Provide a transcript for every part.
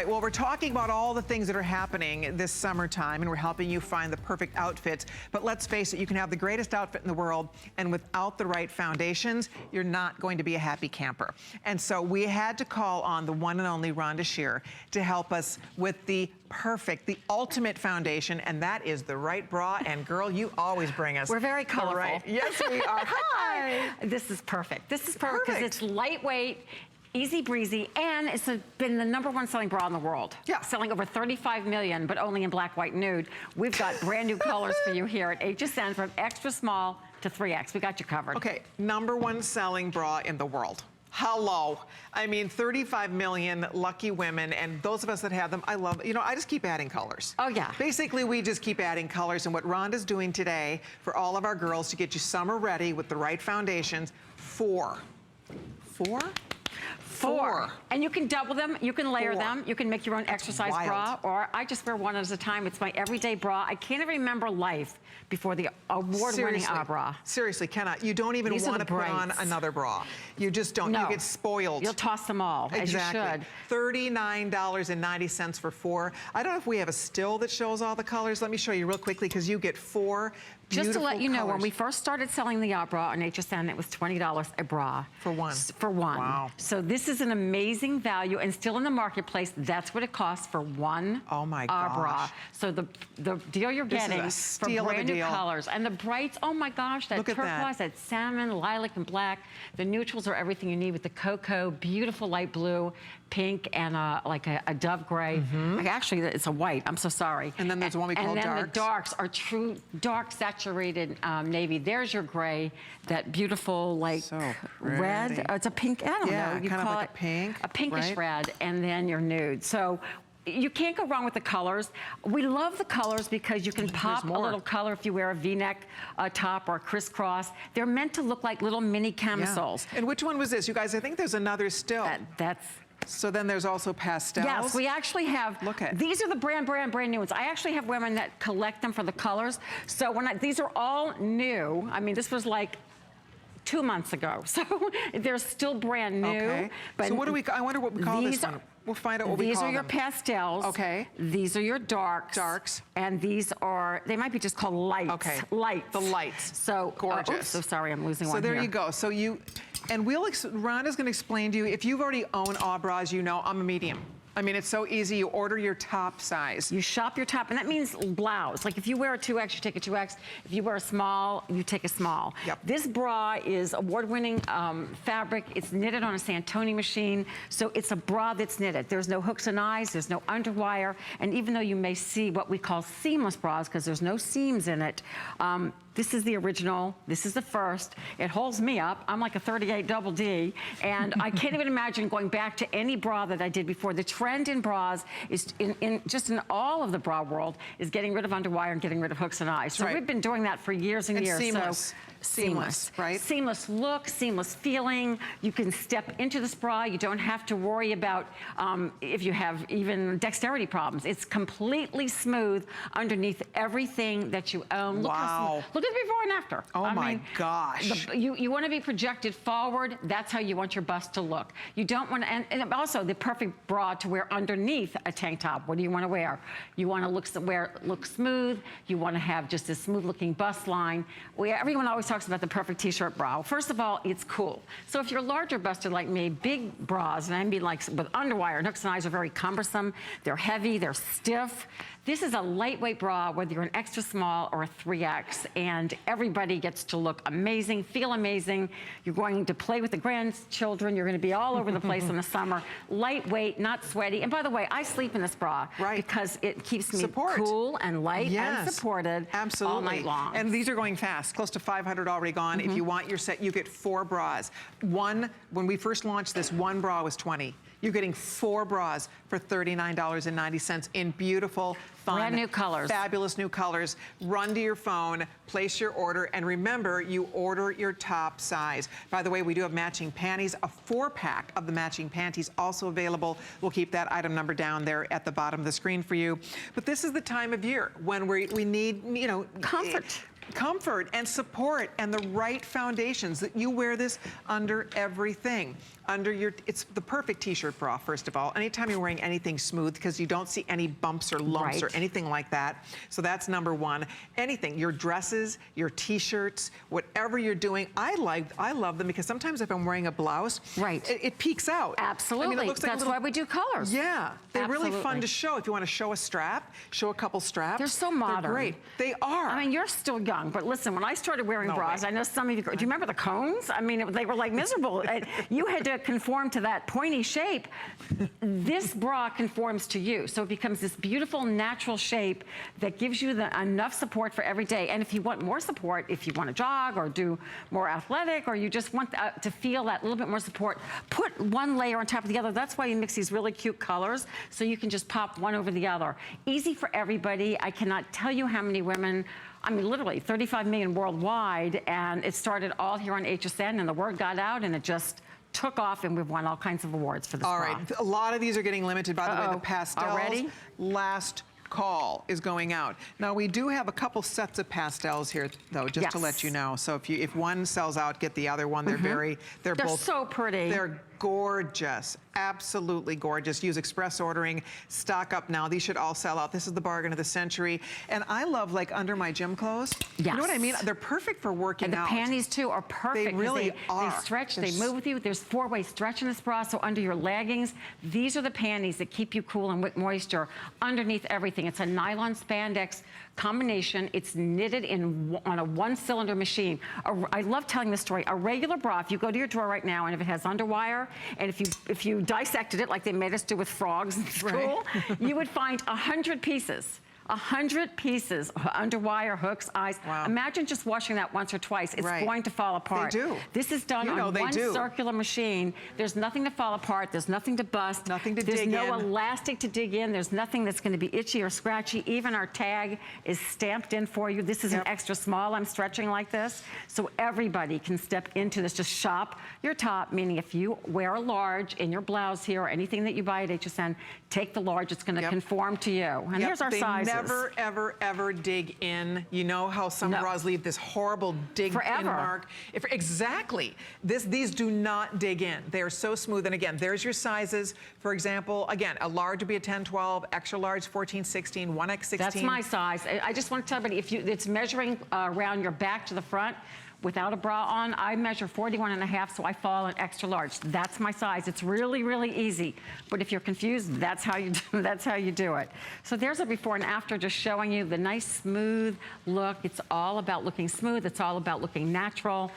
right, well, we're talking about all the things that are happening this summertime, and we're helping you find the perfect outfits. But let's face it, you can have the greatest outfit in the world, and without the right foundations, you're not going to be a happy camper. And so we had to call on the one and only Rhonda Shear to help us with the perfect, the ultimate foundation, and that is the right bra. And girl, you always bring us. We're very colorful. Right. Yes, we are. Hi. This is perfect. This is perfect because it's lightweight, easy breezy, and it's been the #1 selling bra in the world. Yeah. Selling over 35 million, but only in black, white, nude. We've got brand new colors for you here at HSN from extra small to 3X. We got you covered. Okay, #1 selling bra in the world. Hello. I mean, 35 million lucky women, and those of us that have them, I love, you know, I just keep adding colors. Oh, yeah. Basically, we just keep adding colors, and what Rhonda's doing today for all of our girls to get you summer ready with the right foundations, four. And you can double them, you can layer them, you can make your own exercise bra, or I just wear one at a time. It's my everyday bra. I can't even remember life before the award-winning bra. Seriously, cannot. You don't even want to put on another bra. You just don't. No. You get spoiled. You'll toss them all, as you should. $39.90 for 4. I don't know if we have a still that shows all the colors. Let me show you real quickly, because you get 4 beautiful Just to let you know, colors. when we first started selling the bra on HSN, it was $20 a bra. For one. For one. Wow. So this is an amazing value, and still in the marketplace, that's what it costs for one bra. So the deal you're getting for brand new colors. And the brights, oh my gosh, that turquoise, that salmon, lilac, and black. The neutrals are everything you need with the cocoa, beautiful light blue, pink, and like a dove gray. Actually, it's a white. I'm so sorry. And then there's one we call darks. And then the darks are true dark saturated navy. There's your gray, that beautiful like red. It's a pink. I don't know. You kind call of like it a pink, a pinkish red, and then your nude. So you can't go wrong with the colors. We love the colors because you can pop a little color if you wear a V-neck top or a crisscross. They're meant to look like little mini camisoles. And which one was this? You guys, I think there's another still. So then there's also pastels. Yes, we actually have, these are the brand new ones. I actually have women that collect them for the colors. So these are all new. I mean, this was like 2 months ago. So they're still brand new. Okay. But so what do we, I wonder what we call this one. We'll find out what we call them. These are your pastels. Okay. These are your darks. And these are, they might be just called lights. Okay. Lights. The lights. So gorgeous. Oops, so sorry, I'm losing one here. So there here. you go. So and Rhonda's going to explain to you, if you've already owned bras, you know I'm a medium. I mean, it's so easy. You order your top size. You shop your top, and that means blouse. Like if you wear a 2X, you take a 2X. If you wear a small, you take a small. This bra is award-winning fabric. It's knitted on a Santoni machine, so it's a bra that's knitted. There's no hooks and eyes, there's no underwire, and even though you may see what we call seamless bras, because there's no seams in it, this is the original, this is the first. It holds me up. I'm like a 38 double D, and I can't even imagine going back to any bra that I did before. The trend in bras is, just in all of the bra world, is getting rid of underwire and getting rid of hooks and eyes. So we've been doing that for years and years. Seamless. Seamless, right? Seamless look, seamless feeling. You can step into this bra. You don't have to worry about if you have even dexterity problems. It's completely smooth underneath everything that you own. Wow. Look at the before and after. Oh my gosh. You want to be projected forward. That's how you want your bust to look. You don't want to, and also the perfect bra to wear underneath a tank top. What do you want to wear? You want to look smooth. You want to have just a smooth looking bust line. Everyone always talks about the perfect t-shirt bra. Well, first of all, it's cool. So if you're larger busted like me, big bras, and I mean like with underwire and hooks and eyes, are very cumbersome. They're heavy, they're stiff. This is a lightweight bra, whether you're an extra small or a 3X, and everybody gets to look amazing, feel amazing. You're going to play with the grandchildren. You're going to be all over the place in the summer. Lightweight, not sweaty. And by the way, I sleep in this bra because it keeps me cool and light and supported all night long. And these are going fast, close to 500 already gone. If you want your set, you get 4 bras. When we first launched this, 1 bra was $20. You're getting 4 bras for $39.90 in beautiful, fun, brand new colors, fabulous new colors. Run to your phone, place your order, and remember, you order your top size. By the way, we do have matching panties. A 4-pack of the matching panties also available. We'll keep that item number down there at the bottom of the screen for you. But this is the time of year when we need, you know, comfort and support and the right foundations, that you wear this under everything. it's the perfect t-shirt bra, first of all. Anytime you're wearing anything smooth, because you don't see any bumps or lumps or anything like that. So that's number one. Anything, your dresses, your t-shirts, whatever you're doing, I love them because sometimes if I'm wearing a blouse, it peeks out. Absolutely. I mean, it looks like that's why we do colors. Yeah, they're really fun to show. If you want to show a strap, show a couple straps. They're so modern. They're great. They are. I mean, you're still young, but listen, when I started wearing bras, I know some of you, do you remember the cones? I mean, they were like miserable. You had to conform to that pointy shape. This bra conforms to you. So it becomes this beautiful natural shape that gives you enough support for every day. And if you want more support, if you want to jog or do more athletic, or you just want to feel that little bit more support, put one layer on top of the other. That's why you mix these really cute colors, so you can just pop one over the other. Easy for everybody. I cannot tell you how many women, I mean, literally 35 million worldwide, and it started all here on HSN, and the word got out, and it just took off, and we've won all kinds of awards for this bra. All right, a lot of these are getting limited. By the way, the pastels, already? Last call is going out. Now, we do have a couple sets of pastels here, though, just to let you know. So if one sells out, get the other one. They're they're both so pretty. They're gorgeous, absolutely gorgeous. Use express ordering, stock up now. These should all sell out. This is the bargain of the century. And I love, like, under my gym clothes. You know what I mean? They're perfect for working out. And the panties, too, are perfect. They really are. They stretch, they move with you. There's four-way stretch in this bra, so under your leggings, these are the panties that keep you cool and with moisture underneath everything. It's a nylon spandex combination. It's knitted on a one-cylinder machine. I love telling this story. A regular bra, if you go to your drawer right now, and if it has underwire, and if you dissected it like they made us do with frogs in school, you would find 100 pieces. 100 pieces, underwire, hooks, eyes. Wow. Imagine just washing that once or twice. It's going to fall apart. They do. This is done on one circular machine. There's nothing to fall apart. There's nothing to bust. Nothing to dig in. There's no elastic to dig in. There's nothing that's going to be itchy or scratchy. Even our tag is stamped in for you. This is an extra small. I'm stretching like this. So everybody can step into this. Just shop your top, meaning if you wear a large in your blouse here or anything that you buy at HSN, take the large. It's going to conform to you. And here's our sizes. Never, ever, ever dig in. You know how some bras leave this horrible dig in mark? Exactly. These do not dig in. They are so smooth. And again, there's your sizes. For example, again, a large would be a 10, 12, extra large 14, 16, 1X16. That's my size. I just want to tell everybody, it's measuring around your back to the front. Without a bra on, I measure 41.5, so I fall an extra large. That's my size. It's really, really easy. But if you're confused, that's how you do it. So there's a before and after, just showing you the nice, smooth look. It's all about looking smooth. It's all about looking natural.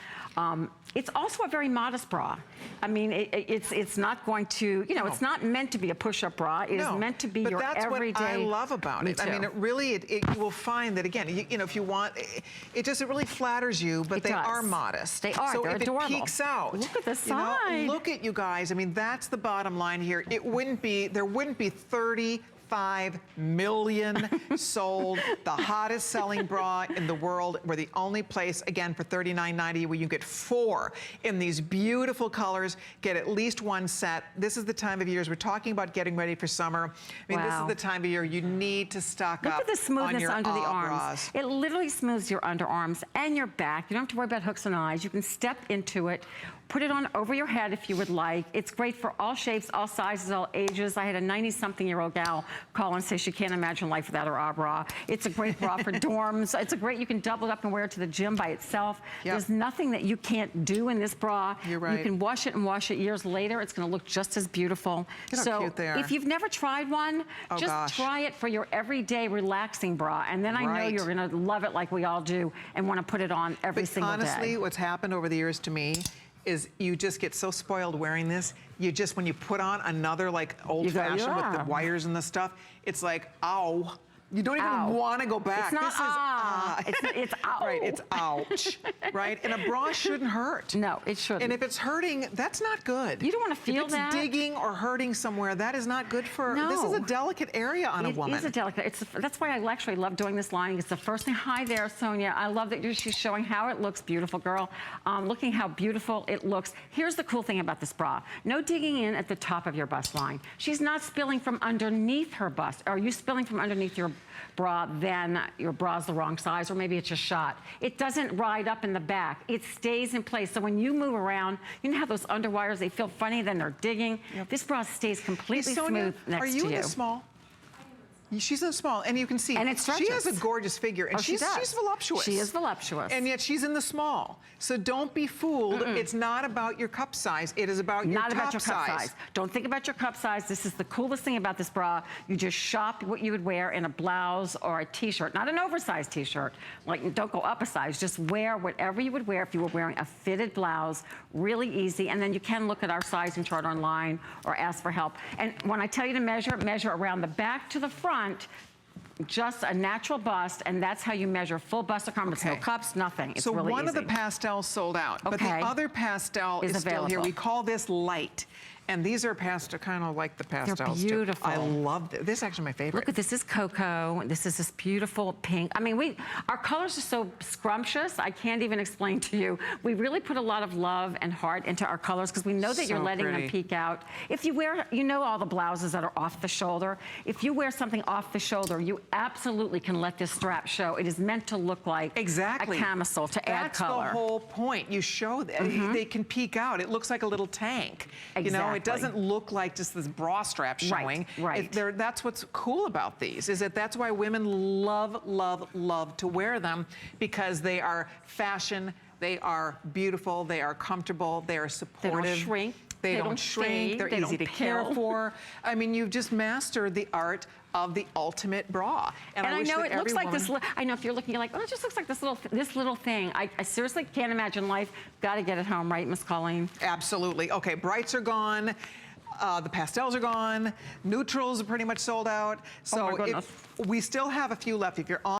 It's also a very modest bra. I mean, it's not going to, it's not meant to be a push-up bra. It is meant to be your everyday. But that's what I love about it. I mean, you will find that, again, if you want, it really flatters you, but they are modest. They are. So They're adorable. It peeks out. Look at the side. Look at you guys. I mean, that's the bottom line here. There wouldn't be 35 million sold, the hottest selling bra in the world. We're the only place, again, for $39.90 where you get 4 in these beautiful colors. Get at least 1 set. This is the time of year, as we're talking about getting ready for summer. I mean, this is the time of year you need to stock up. Look at the smoothness under the arms. Bras. It literally smooths your underarms and your back. You don't have to worry about hooks and eyes. You can step into it. Put it on over your head if you would like. It's great for all shapes, all sizes, all ages. I had a 90-something-year-old gal call and say she can't imagine life without her bra. It's a great bra for dorms. It's you can double it up and wear it to the gym by itself. There's nothing that you can't do in this bra. You're right. You can wash it and wash it years later. It's gonna look just as beautiful. Look how cute they are. If you've never tried one, just try it for your everyday relaxing bra. And then I know you're gonna love it like we all do and wanna put it on every single day. Honestly, what's happened over the years to me is you just get so spoiled wearing this. When you put on another like old-fashioned with the wires and the stuff, it's like, ow. You don't even want to go back. It's not it's ow. Right, it's ouch, right? And a bra shouldn't hurt. No, it shouldn't. And if it's hurting, that's not good. You don't want to feel that. If it's digging or hurting somewhere, that is not good for, this is a delicate area on a woman. It is a delicate, that's why I actually love doing this lining. It's the first thing. Hi there, Sonia. I love that she's showing how it looks, beautiful girl. Looking how beautiful it looks. Here's the cool thing about this bra. No digging in at the top of your bust line. She's not spilling from underneath her bust. Are you spilling from underneath your bra, then your bra's the wrong size, or maybe it's just shot. It doesn't ride up in the back. It stays in place. So when you move around, you know how those underwires, they feel funny, then they're digging. Yep. This bra stays completely Sonia, smooth next to you. Are you in the small? She's in the small, and you can see and it stretches. she has a gorgeous figure, and she's voluptuous. She is voluptuous. And yet she's in the small. So don't be fooled. It's not about your cup size. It is about your top size. Don't think about your cup size. This is the coolest thing about this bra. You just shop what you would wear in a blouse or a t-shirt, not an oversized t-shirt. Like, don't go up a size. Just wear whatever you would wear if you were wearing a fitted blouse. Really easy. And then you can look at our sizing chart online or ask for help. And when I tell you to measure around the back to the front, just a natural bust, and that's how you measure full bust circumference. No cups, nothing. It's really easy. So one of the pastels sold out, but the other pastel is still here. We call this light. And these are pastel, kind of like the pastels. They're beautiful. I love this. This is actually my favorite. Look at this is cocoa. This is this beautiful pink. I mean, our colors are so scrumptious. I can't even explain to you. We really put a lot of love and heart into our colors because we know that you're letting them peek out. If you wear, you know, all the blouses that are off the shoulder. If you wear something off the shoulder, you absolutely can let this strap show. It is meant to look like a camisole to add color. That's the whole point. You show that they can peek out. It looks like a little tank. Exactly. You know, it doesn't look like just this bra strap showing. Right. That's what's cool about these, is that that's why women love, love, love to wear them, because they are fashion, they are beautiful, they are comfortable, they are supportive. They don't shrink. They don't shrink. They're easy to care for. I mean, you've just mastered the art of the ultimate bra. And I know it looks like this. I know if you're looking, you're like, oh, it just looks like this little thing. I seriously can't imagine life. Got to get it home, right, Miss Colleen? Absolutely. Okay, brights are gone. The pastels are gone. Neutrals are pretty much sold out. So we still have a few left. If you're on